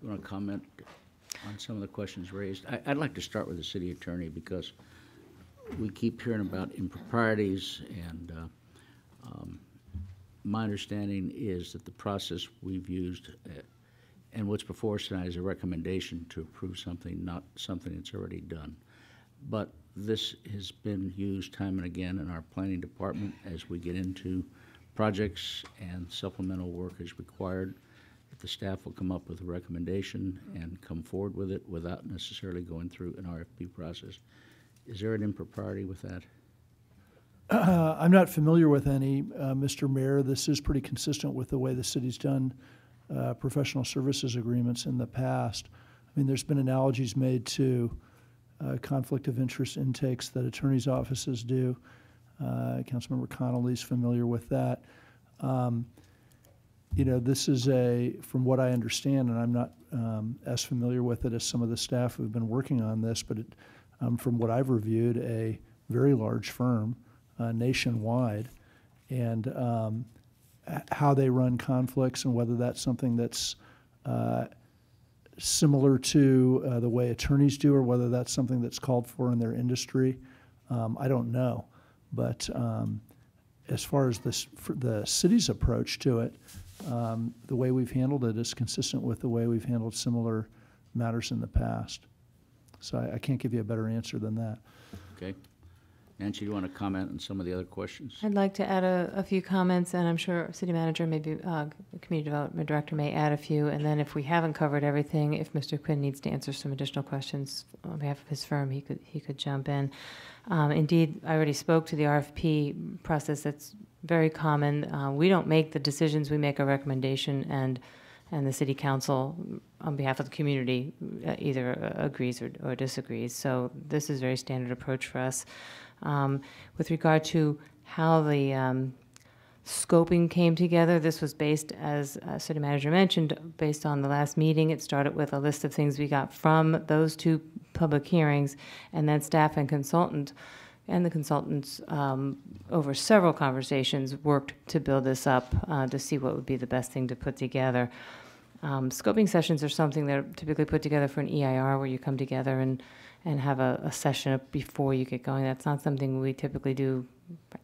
you want to comment on some of the questions raised? I'd like to start with the city attorney because we keep hearing about improprieties, and my understanding is that the process we've used and what's before us tonight is a recommendation to approve something, not something that's already done. But this has been used time and again in our planning department as we get into projects and supplemental work is required. If the staff will come up with a recommendation and come forward with it without necessarily going through an RFP process. Is there an impropriety with that? I'm not familiar with any, Mr. Mayor. This is pretty consistent with the way the city's done professional services agreements in the past. I mean, there's been analogies made to conflict of interest intakes that attorneys' offices do. Councilmember Connolly's familiar with that. You know, this is from what I understand, and I'm not as familiar with it as some of the staff who've been working on this, but from what I've reviewed, a very large firm nationwide, and how they run conflicts and whether that's something that's similar to the way attorneys do or whether that's something that's called for in their industry, I don't know. But as far as the city's approach to it, the way we've handled it is consistent with the way we've handled similar matters in the past. So I can't give you a better answer than that. Okay. Nancy, do you want to comment on some of the other questions? I'd like to add a few comments, and I'm sure City Manager, maybe Community Development Director may add a few, and then if we haven't covered everything, if Mr. Quinn needs to answer some additional questions on behalf of his firm, he could jump in. Indeed, I already spoke to the RFP process. That's very common. We don't make the decisions. We make a recommendation, and the City Council, on behalf of the community, either agrees or disagrees. So this is a very standard approach for us. With regard to how the scoping came together, this was based, as City Manager mentioned, based on the last meeting. It started with a list of things we got from those two public hearings, and then staff and the consultants over several conversations worked to build this up to see what would be the best thing to put together. Scoping sessions are something that are typically put together for an EIR, where you come together and have a session before you get going. That's not something we typically do.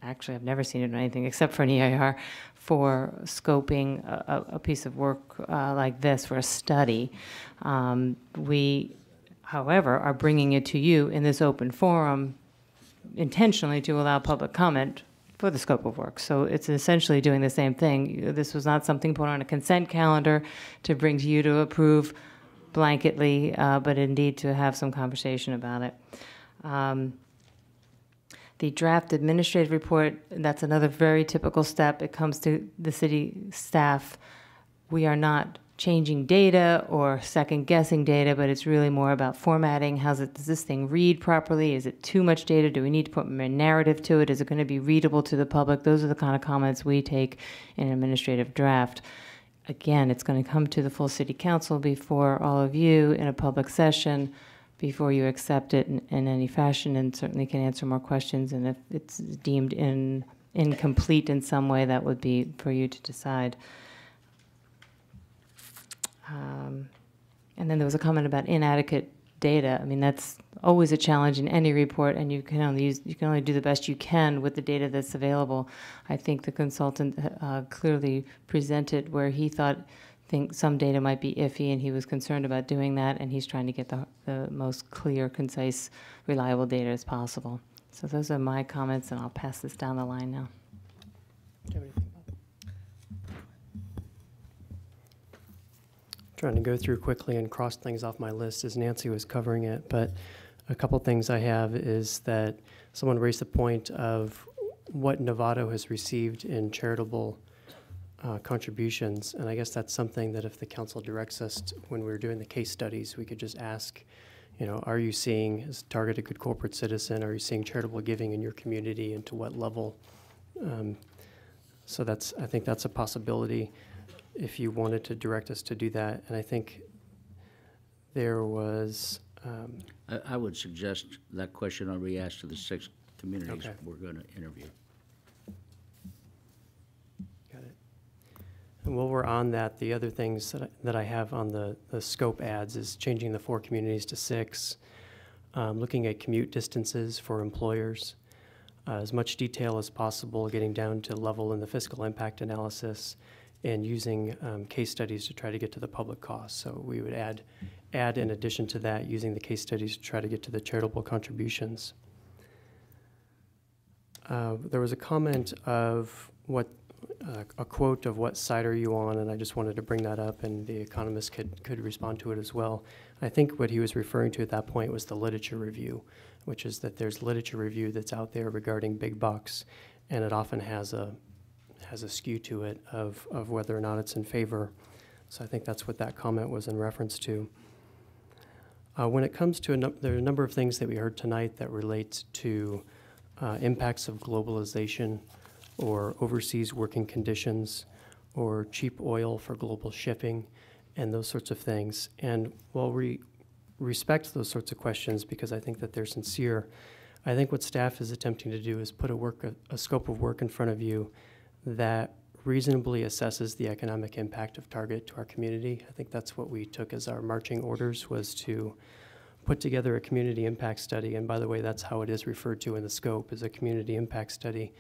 Actually, I've never seen it in anything except for an EIR for scoping a piece of work like this for a study. We, however, are bringing it to you in this open forum intentionally to allow public comment for the scope of work. So it's essentially doing the same thing. This was not something put on a consent calendar to bring to you to approve blanketly, but indeed to have some conversation about it. The draft administrative report, that's another very typical step. It comes to the city staff. We are not changing data or second-guessing data, but it's really more about formatting. Does this thing read properly? Is it too much data? Do we need to put more narrative to it? Is it going to be readable to the public? Those are the kind of comments we take in an administrative draft. Again, it's going to come to the full city council before all of you in a public session before you accept it in any fashion, and certainly can answer more questions. And if it's deemed incomplete in some way, that would be for you to decide. And then there was a comment about inadequate data. I mean, that's always a challenge in any report, and you can only do the best you can with the data that's available. I think the consultant clearly presented where he think some data might be iffy, and he was concerned about doing that, and he's trying to get the most clear, concise, reliable data as possible. So those are my comments, and I'll pass this down the line now. Trying to go through quickly and cross things off my list as Nancy was covering it, but a couple things I have is that someone raised the point of what Novato has received in charitable contributions, and I guess that's something that if the council directs us to, when we're doing the case studies, we could just ask, you know, are you seeing, as Target a good corporate citizen, are you seeing charitable giving in your community, and to what level? So I think that's a possibility if you wanted to direct us to do that. And I think there was... I would suggest that question will be asked to the 6 communities we're going to interview. Got And while we're on that, the other things that I have on the scope adds is changing the 4 communities to 6, looking at commute distances for employers, as much detail as possible, getting down to level in the fiscal impact analysis, and using case studies to try to get to the public costs. So we would add in addition to that, using the case studies to try to get to the charitable contributions. There was a comment of a quote of what side are you on, and I just wanted to bring that up, and the economist could respond to it as well. I think what he was referring to at that point was the literature review, which is that there's literature review that's out there regarding big bucks, and it often has a skew to it of whether or not it's in favor. So I think that's what that comment was in reference to. When it comes to there are a number of things that we heard tonight that relate to impacts of globalization or overseas working conditions or cheap oil for global shipping and those sorts of things. And while we respect those sorts of questions because I think that they're sincere, I think what staff is attempting to do is put a scope of work in front of you that reasonably assesses the economic impact of Target to our community. I think that's what we took as our marching orders, was to put together a community impact study. And by the way, that's how it is referred to in the scope, is a community impact study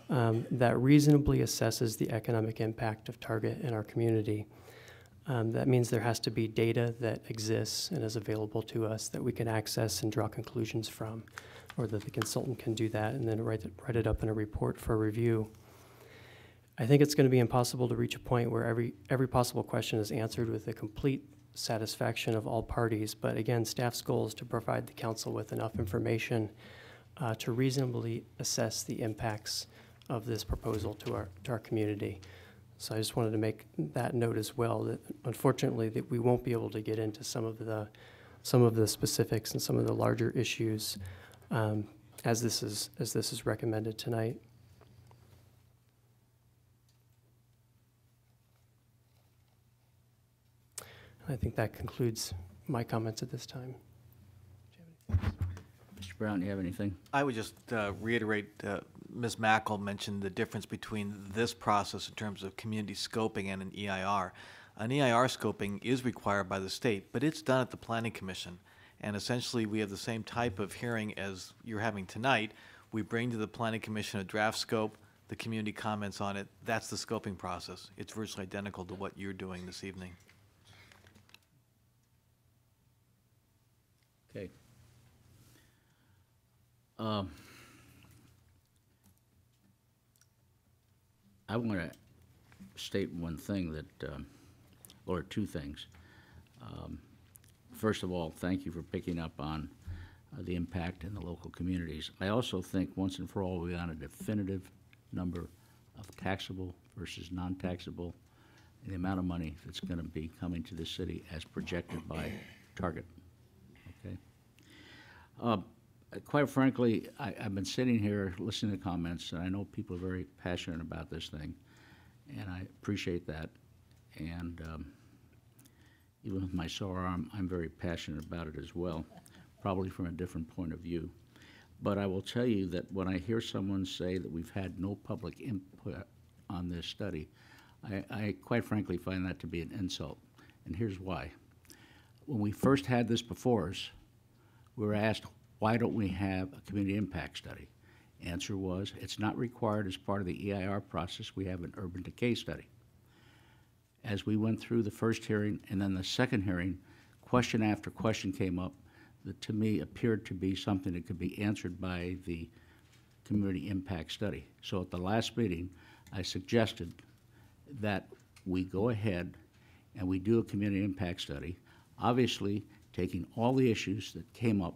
that reasonably assesses the economic impact of Target in our community. That means there has to be data that exists and is available to us that we can access and draw conclusions from, or that the consultant can do that and then write it up in a report for review. I think it's going to be impossible to reach a point where every possible question is answered with the complete satisfaction of all parties, but again, staff's goal is to provide the council with enough information to reasonably assess the impacts of this proposal to our community. So I just wanted to make that note as well, that unfortunately that we won't be able to get into some of the specifics and some of the larger issues as this is recommended tonight. I think that concludes my comments at this time. Mr. Brown, you have anything? I would just reiterate, Ms. Mackle mentioned the difference between this process in terms of community scoping and an EIR. An EIR scoping is required by the state, but it's done at the Planning Commission. And essentially, we have the same type of hearing as you're having tonight. We bring to the Planning Commission a draft scope, the community comments on it. That's the scoping process. It's virtually identical to what you're doing this evening. Okay. I want to state one thing that, or two things. First of all, thank you for picking up on the impact in the local communities. I also think once and for all we got a definitive number of taxable versus non-taxable, and the amount of money that's going to be coming to the city as projected by Target. Okay. Quite frankly, I've been sitting here listening to comments, and I know people are very passionate about this thing, and I appreciate that. And even with my sore arm, I'm very passionate about it as well, probably from a different point of view. But I will tell you that when I hear someone say that we've had no public input on this study, I quite frankly find that to be an insult, and here's why. When we first had this before us, we were asked, why don't we have a community impact study? Answer was, it's not required as part of the EIR process. We have an urban decay study. As we went through the first hearing and then the second hearing, question after question came up that to me appeared to be something that could be answered by the community impact study. So at the last meeting, I suggested that we go ahead and we do a community impact study, obviously taking all the issues that came up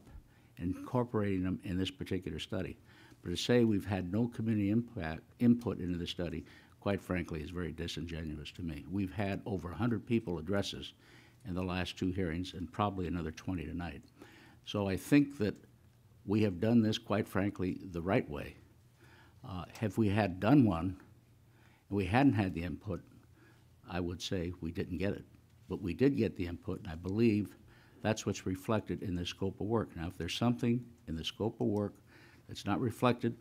and incorporating them in this particular study. But to say we've had no community input into the study, quite frankly, is very disingenuous to me. We've had over 100 people address us in the last 2 hearings and probably another 20 tonight. So I think that we have done this, quite frankly, the right way. Have we had done one and we hadn't had the input, I would say we didn't get it. But we did get the input, and I believe that's what's reflected in the scope of work. Now, if there's something in the scope of work that's not reflected,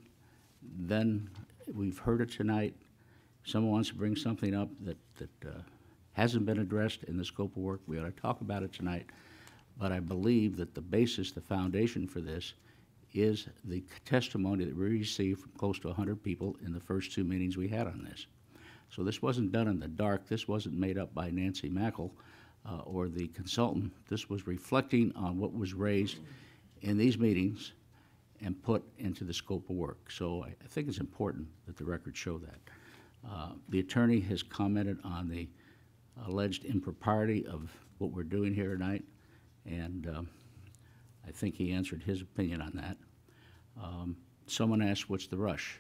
then we've heard it tonight. someone wants to bring something up that hasn't been addressed in the scope of work, we ought to talk about it tonight. But I believe that the basis, the foundation for this is the testimony that we received from close to 100 people in the first 2 meetings we had on this. So this wasn't done in the dark. This wasn't made up by Nancy Mackle or the consultant. This was reflecting on what was raised in these meetings and put into the scope of work. So I think it's important that the records show that. The attorney has commented on the alleged impropriety of what we're doing here tonight, and I think he answered his opinion on that. Someone asked, what's the rush?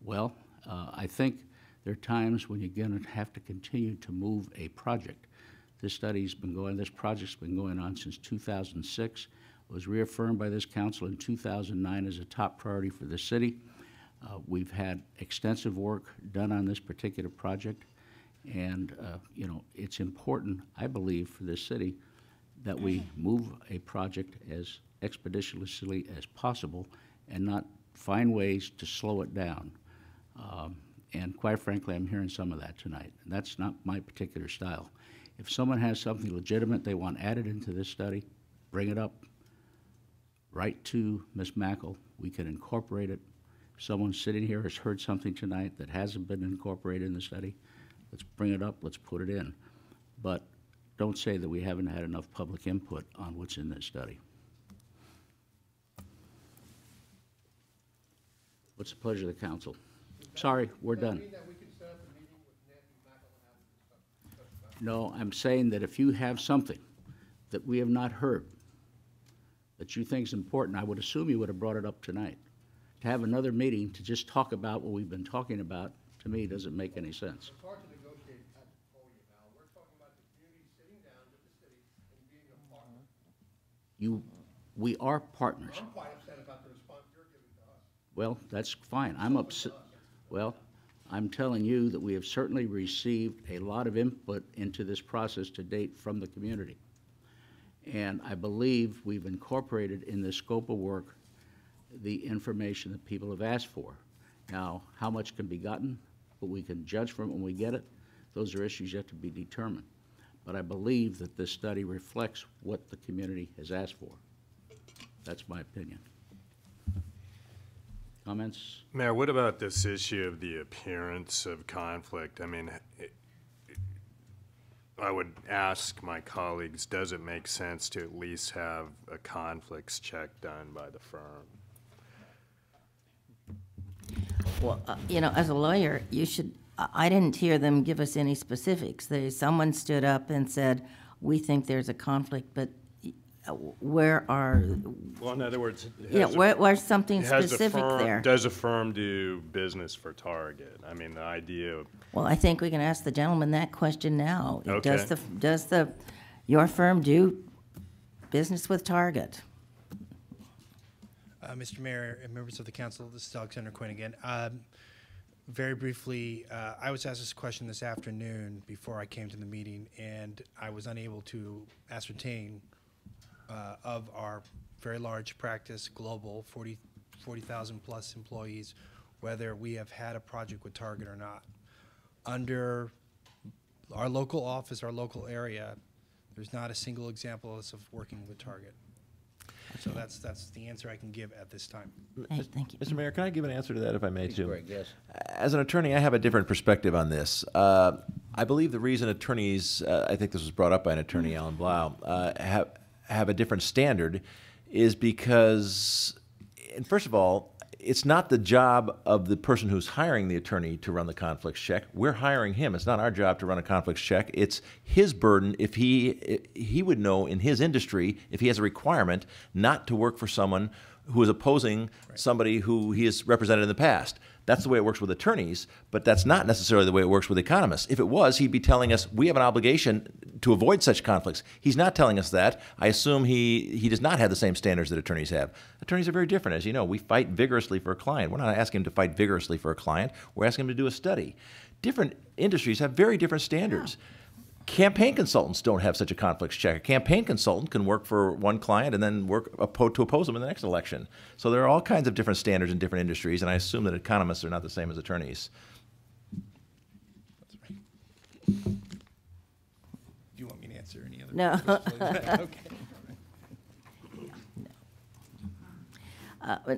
Well, I think there are times when you're going to have to continue to move a project. This project's been going on since 2006. It was reaffirmed by this council in 2009 as a top priority for the city. We've had extensive work done on this particular project, and you know, it's important, I believe, for this city that we move a project as expeditiously as possible and not find ways to slow it down. And quite frankly, I'm hearing some of that tonight. And that's not my particular style. If someone has something legitimate they want added into this study, bring it up. Write to Ms. Mackle. We can incorporate it. If someone sitting here has heard something tonight that hasn't been incorporated in the study, let's bring it up, let's put it in. But don't say that we haven't had enough public input on what's in this study. What's the pleasure of the council? Sorry, we're done. No, I'm saying that if you have something that we have not heard that you think is important, I would assume you would have brought it up tonight. To have another meeting to just talk about what we've been talking about, to me, doesn't make any sense. It's hard to negotiate at the podium, Al. We're talking about the community sitting down with the city and being a partner. We are partners. I'm quite upset about the response you're giving to us. Well, that's fine. I'm upset. Well, I'm telling you that we have certainly received a lot of input into this process to date from the community. And I believe we've incorporated in this scope of work the information that people have asked for. Now, how much can be gotten, what we can judge from it when we get it, those are issues yet to be determined. But I believe that this study reflects what the community has asked for. That's my opinion. Comments? Mayor, what about this issue of the appearance of conflict? I mean, I would ask my colleagues, does it make sense to at least have a conflicts check done by the firm? Well, you know, as a lawyer, you should, I didn't hear them give us any specifics. Someone stood up and said, we think there's a conflict, but where are, Well, in other words, you know, where's something specific there? Does a firm do business for Target? I mean, the idea of, Well, I think we can ask the gentleman that question now. Okay. Does your firm do business with Target? Mr. Mayor and members of the council, this is Alexander Quinn again. Very briefly, I was asked this question this afternoon before I came to the meeting, and I was unable to ascertain of our very large practice, global, 40,000 plus employees, whether we have had a project with Target or not. Under our local office, our local area, there's not a single example of us of working with Target. So that's the answer I can give at this time. Hey, thank you. Mr. Mayor, can I give an answer to that if I may, too? Greg, yes. As an attorney, I have a different perspective on this. I believe the reason attorneys, I think this was brought up by an attorney, Alan Blau, have a different standard is because, and first of all, it's not the job of the person who's hiring the attorney to run the conflicts check. We're hiring him. It's not our job to run a conflicts check. It's his burden if he would know in his industry if he has a requirement not to work for someone who is opposing somebody who he has represented in the past. That's the way it works with attorneys, but that's not necessarily the way it works with economists. If it was, he'd be telling us we have an obligation to avoid such conflicts. He's not telling us that. I assume he does not have the same standards that attorneys have. Attorneys are very different. As you know, we fight vigorously for a client. We're not asking him to fight vigorously for a client. We're asking him to do a study. Different industries have very different standards. Yeah. Campaign consultants don't have such a conflicts check. A campaign consultant can work for one client and then work to oppose them in the next election. So there are all kinds of different standards in different industries, and I assume that economists are not the same as attorneys. Do you want me to answer any other? No. questions? Okay.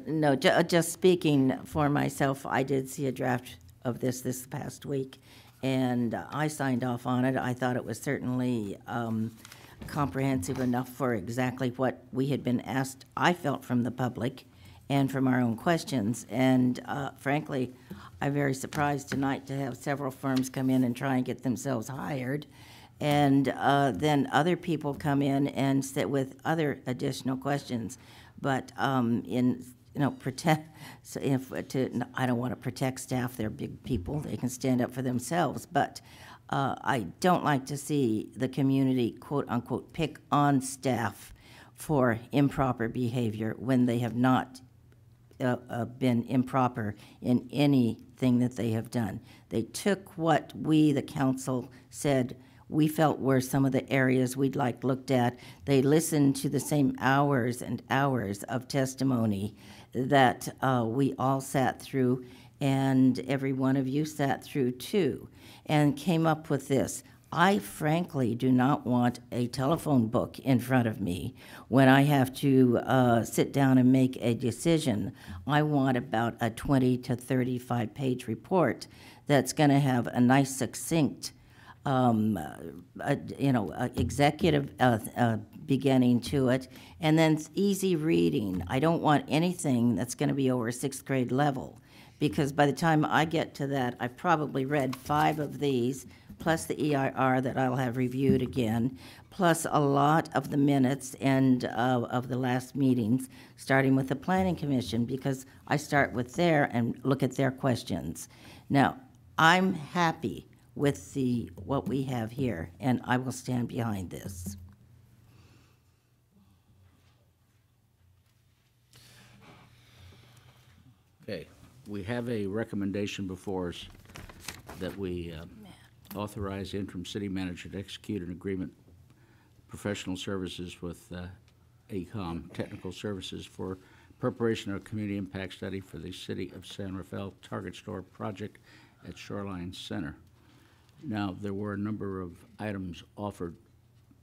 No, just speaking for myself, I did see a draft of this past week, and I signed off on it. I thought it was certainly comprehensive enough for exactly what we had been asked, I felt, from the public and from our own questions. And frankly, I'm very surprised tonight to have several firms come in and try and get themselves hired. And then other people come in and sit with other additional questions. But so I don't want to protect staff. They're big people. They can stand up for themselves. But I don't like to see the community, quote unquote, pick on staff for improper behavior when they have not been improper in anything that they have done. They took what we, the council, said we felt were some of the areas we'd like looked at. They listened to the same hours and hours of testimony that we all sat through, and every one of you sat through too, and came up with this. I frankly do not want a telephone book in front of me when I have to sit down and make a decision. I want about a 20 to 35 page report that's going to have a nice, succinct executive beginning to it, and then easy reading. I don't want anything that's going to be over 6th grade level, because by the time I get to that, I've probably read 5 of these, plus the EIR that I'll have reviewed again, plus a lot of the minutes and of the last meetings, starting with the Planning Commission, because I start with there and look at their questions. Now, I'm happy with what we have here, and I will stand behind this. Okay, we have a recommendation before us that we authorize the interim city manager to execute an agreement, professional services with AECOM Technical Services for preparation of a community impact study for the City of San Rafael Target Store project at Shoreline Center. Now, there were a number of items offered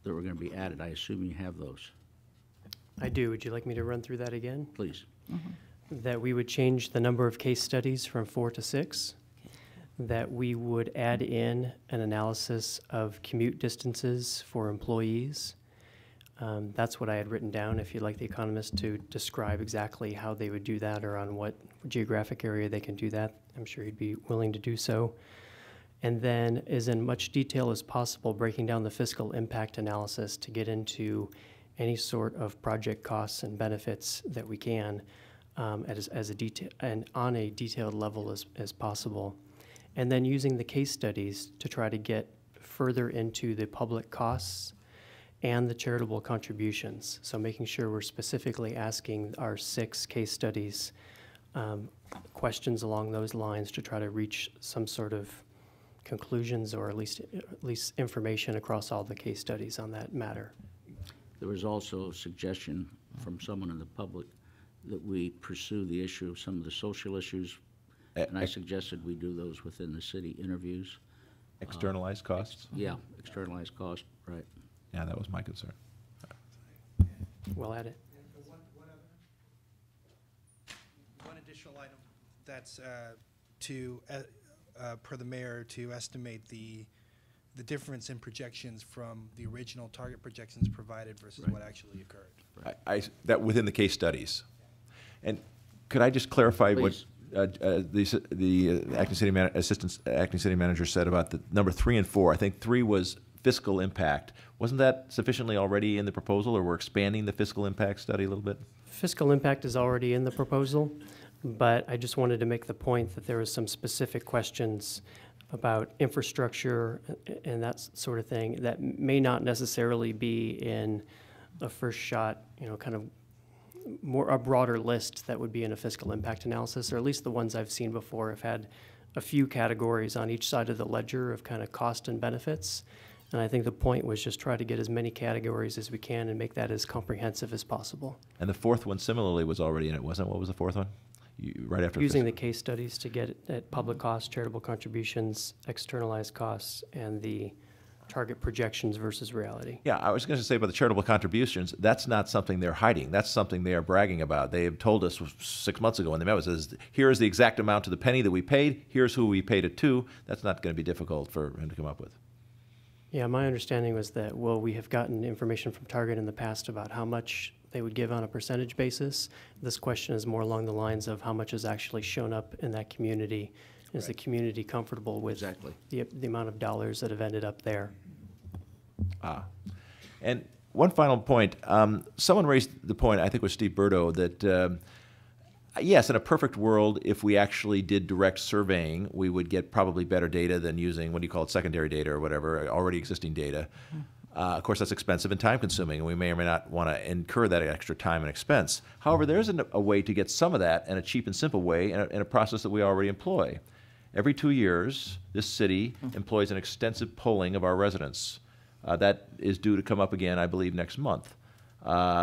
that were going to be added. I assume you have those. I do. Would you like me to run through that again? Please. That we would change the number of case studies from 4 to 6. That we would add in an analysis of commute distances for employees. That's what I had written down. If you'd like the economist to describe exactly how they would do that or on what geographic area they can do that, I'm sure he'd be willing to do so. And then, as in much detail as possible, breaking down the fiscal impact analysis to get into any sort of project costs and benefits that we can as a detail and on a detailed level as possible. And then using the case studies to try to get further into the public costs and the charitable contributions. So making sure we're specifically asking our 6 case studies questions along those lines to try to reach some sort of conclusions or at least information across all the case studies on that matter. There was also a suggestion from someone in the public that we pursue the issue of some of the social issues, and I suggested we do those within the city interviews. Externalized costs? Yeah, externalized cost, right. Yeah, that was my concern. Well added. One additional item that's per the mayor, to estimate the difference in projections from the original target projections provided versus what actually occurred. That within the case studies. And could I just clarify Please. what the acting city manager said about the number 3 and 4? I think 3 was fiscal impact. Wasn't that sufficiently already in the proposal, or we're expanding the fiscal impact study a little bit? Fiscal impact is already in the proposal, but I just wanted to make the point that there was some specific questions about infrastructure and that sort of thing that may not necessarily be in a first shot, kind of a broader list that would be in a fiscal impact analysis, or at least the ones I've seen before have had a few categories on each side of the ledger of kind of cost and benefits. And I think the point was just try to get as many categories as we can and make that as comprehensive as possible. And the 4th one similarly was already in it, wasn't it? What was the 4th one? right after. Using the case studies to get at public costs, charitable contributions, externalized costs, and the target projections versus reality. Yeah, I was going to say about the charitable contributions, that's not something they're hiding. That's something they are bragging about. They have told us 6 months ago when they met with us, here is the exact amount to the penny that we paid, here's who we paid it to. That's not going to be difficult for him to come up with. Yeah, my understanding was that, well, we have gotten information from Target in the past about how much they would give on a percentage basis. This question is more along the lines of how much has actually shown up in that community. Is the community comfortable with Exactly. the amount of dollars that have ended up there? And one final point, someone raised the point, I think it was Steve Burdo, that yes, in a perfect world, if we actually did direct surveying, we would get probably better data than using, what do you call it, secondary data or whatever, already existing data. Of course, that's expensive and time-consuming, and we may or may not want to incur that extra time and expense. However, there is a way to get some of that in a cheap and simple way in a process that we already employ. Every 2 years, this city employs an extensive polling of our residents. That is due to come up again, I believe, next month.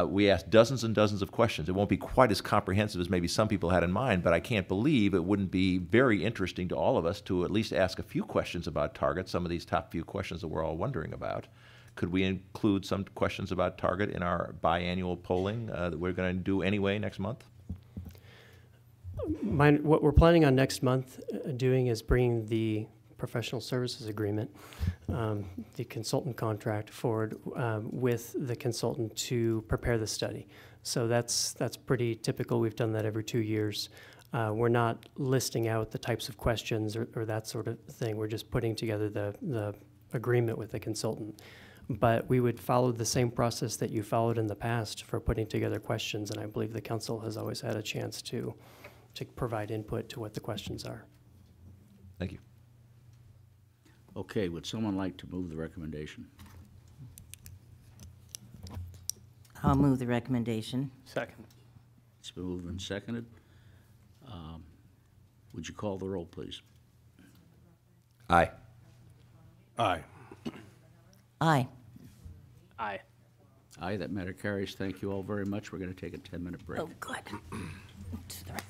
We ask dozens and dozens of questions. It won't be quite as comprehensive as maybe some people had in mind, but I can't believe it wouldn't be very interesting to all of us to at least ask a few questions about Target, some of these top few questions that we're all wondering about. Could we include some questions about Target in our biannual polling that we're going to do anyway next month? What we're planning on next month doing is bringing the professional services agreement, the consultant contract forward with the consultant to prepare the study. So that's pretty typical. We've done that every 2 years. We're not listing out the types of questions or that sort of thing. We're just putting together the agreement with the consultant. But we would follow the same process that you followed in the past for putting together questions, and I believe the council has always had a chance to provide input to what the questions are. Thank you. Okay, would someone like to move the recommendation? I'll move the recommendation. Second. It's been moved and seconded. Would you call the roll, please? Aye. Aye. Aye. Aye. Aye, that matter carries. Thank you all very much. We're going to take a 10-minute break. Oh, good. To the right.